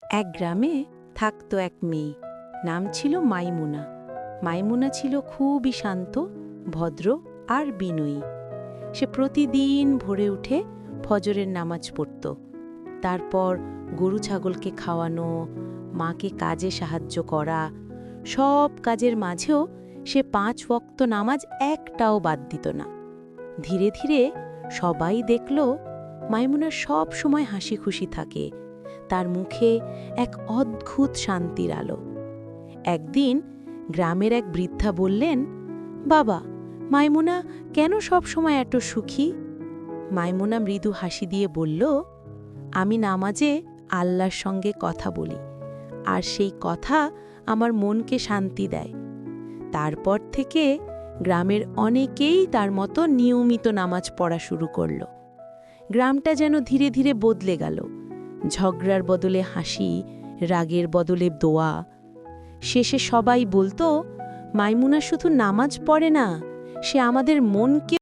এক গ্রামে থাকতো এক মেয়ে, নাম ছিল মাইমুনা। মাইমুনা ছিল খুবই শান্ত, ভদ্র আর বিনয়ী। সে প্রতিদিন ভোরে উঠে ফজরের নামাজ পড়ত। তারপর গরু ছাগলকে খাওয়ানো, মাকে কাজে সাহায্য করা, সব কাজের মাঝেও সে 5 ওয়াক্ত নামাজ একটাও বাদ দিত না। ধীরে ধীরে সবাই দেখল মাইমুনা সব সময় হাসি খুশি থাকে, তার মুখে এক অদ্ভুত শান্তির আলো। একদিন গ্রামের এক বৃদ্ধা বললেন, বাবা, মাইমুনা কেন সব সময় এত সুখী? মাইমুনা মৃদু হাসি দিয়ে বলল, আমি নামাজে আল্লাহর সঙ্গে কথা বলি, আর সেই কথা আমার মনকে শান্তি দেয়। তারপর থেকে গ্রামের অনেকেই তার মতো নিয়মিত নামাজ পড়া শুরু করল। গ্রামটা যেন ধীরে ধীরে বদলে গেল। ঝগড়ার বদলে হাসি, রাগের বদলে দোয়া। শেষে সবাই বলতো, মাইমুনা শুধু নামাজ পড়ে না, সে আমাদের মনকে